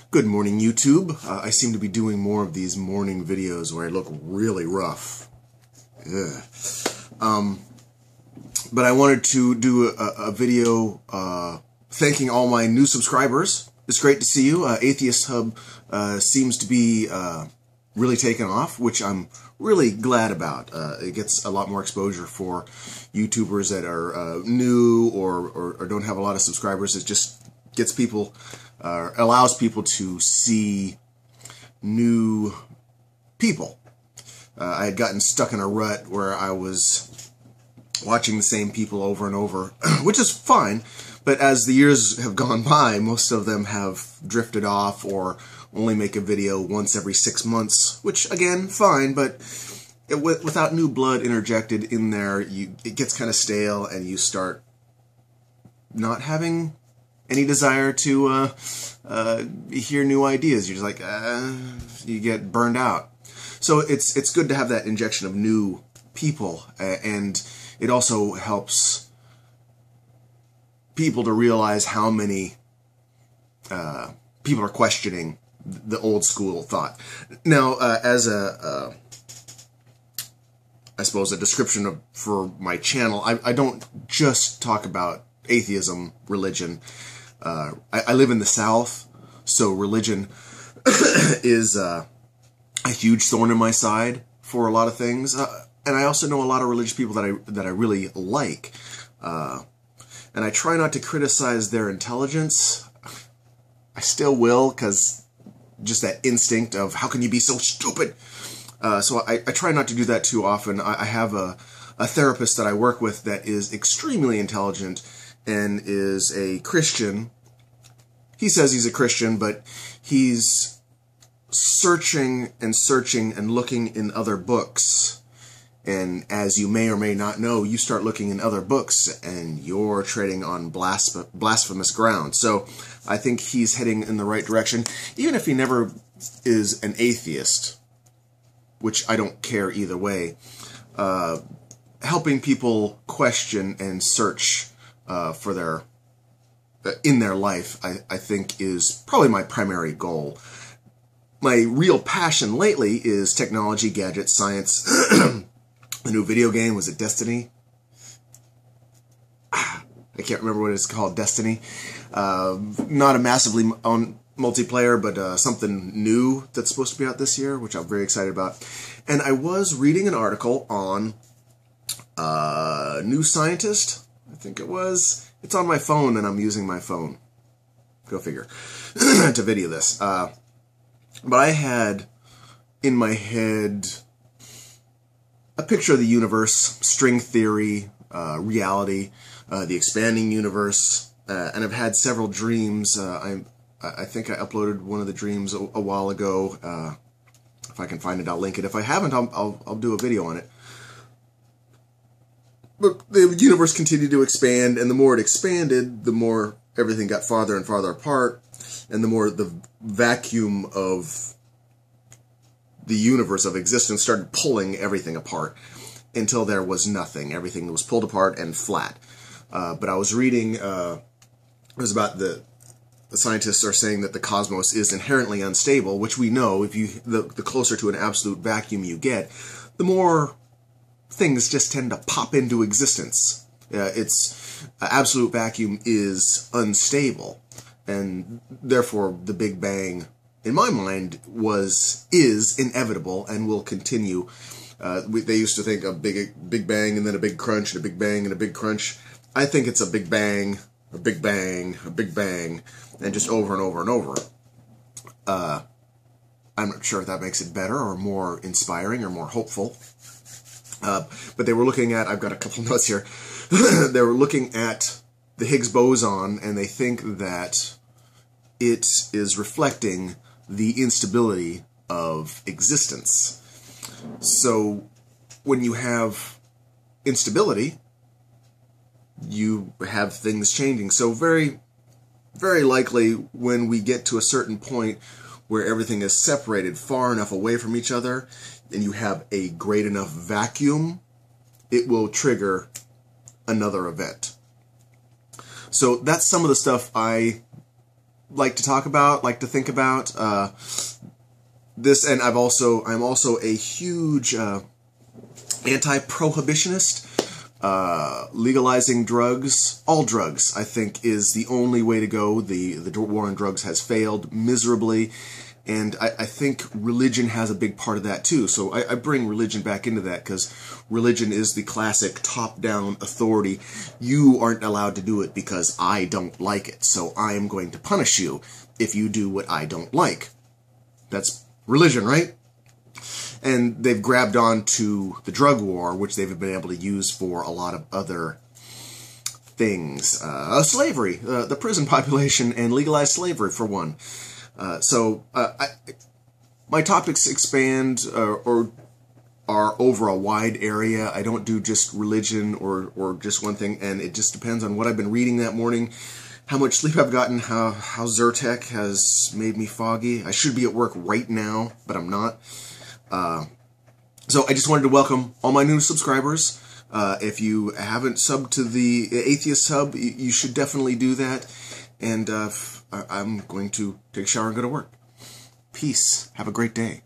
Good morning, YouTube. I seem to be doing more of these morning videos where I look really rough. But I wanted to do a video thanking all my new subscribers. It's great to see you. Atheist Hub seems to be really taken off, which I'm really glad about. It gets a lot more exposure for YouTubers that are new or don't have a lot of subscribers. It just gets people, allows people to see new people. I had gotten stuck in a rut where I was watching the same people over and over, which is fine, but as the years have gone by, most of them have drifted off or only make a video once every 6 months, which, again, fine, but without new blood interjected in there, it gets kind of stale, and you start not having any desire to hear new ideas. You're just like, you get burned out. So it's good to have that injection of new people, and it also helps people to realize how many people are questioning the old school thought. Now, as I suppose a description for my channel, I don't just talk about atheism, religion. I live in the South, so religion is a huge thorn in my side for a lot of things. And I also know a lot of religious people that I really like. And I try not to criticize their intelligence. I still will, because just that instinct of, how can you be so stupid? So I try not to do that too often. I have a therapist that I work with that is extremely intelligent and is a Christian. He says he's a Christian, but he's searching and looking in other books. And as you may or may not know, you start looking in other books and you're treading on blasphemous ground. So I think he's heading in the right direction, even if he never is an atheist, which I don't care either way. Helping people question and search for in their life, I think, is probably my primary goal. My real passion lately is technology, gadgets, science. The new video game, was it Destiny? I can't remember what it's called, Destiny. Not a massively on multiplayer, but something new that's supposed to be out this year, which I'm very excited about. And I was reading an article on New Scientist, I think it was. It's on my phone, and I'm using my phone. Go figure. To video this. But I had in my head a picture of the universe, string theory, reality, the expanding universe, and I've had several dreams. I think I uploaded one of the dreams a while ago. If I can find it, I'll link it. If I haven't, I'll do a video on it. But the universe continued to expand, and the more it expanded, the more everything got farther and farther apart, and the more the vacuum of the universe of existence started pulling everything apart until there was nothing. Everything was pulled apart and flat. But I was reading, it was about the scientists are saying that the cosmos is inherently unstable, which we know. If you the closer to an absolute vacuum you get, the more things just tend to pop into existence. Absolute vacuum is unstable, and therefore the Big Bang, in my mind, is inevitable and will continue. They used to think a big bang and then a big crunch and a big bang and a big crunch. I think it's a big bang, a big bang, a big bang, and just over and over and over. I'm not sure if that makes it better or more inspiring or more hopeful. But they were looking at, I've got a couple notes here, they were looking at the Higgs boson, and they think that it is reflecting the instability of existence. So when you have instability, you have things changing. So very, very likely when we get to a certain point where everything is separated far enough away from each other and you have a great enough vacuum, it will trigger another event. So that's some of the stuff I like to talk about, like to think about. This, and I'm also a huge anti-prohibitionist. Legalizing drugs, all drugs, I think, is the only way to go. The war on drugs has failed miserably, and I think religion has a big part of that too. So I bring religion back into that, because religion is the classic top-down authority. You aren't allowed to do it because I don't like it, so I am going to punish you if you do what I don't like. That's religion, right? And they've grabbed on to the drug war, which they've been able to use for a lot of other things. Slavery, the prison population, and legalized slavery, for one. My topics expand or are over a wide area. I don't do just religion or just one thing, and it just depends on what I've been reading that morning, how much sleep I've gotten, how Zyrtec has made me foggy. I should be at work right now, but I'm not. So I just wanted to welcome all my new subscribers. If you haven't subbed to the Atheist Hub, you should definitely do that. And I'm going to take a shower and go to work. Peace. Have a great day.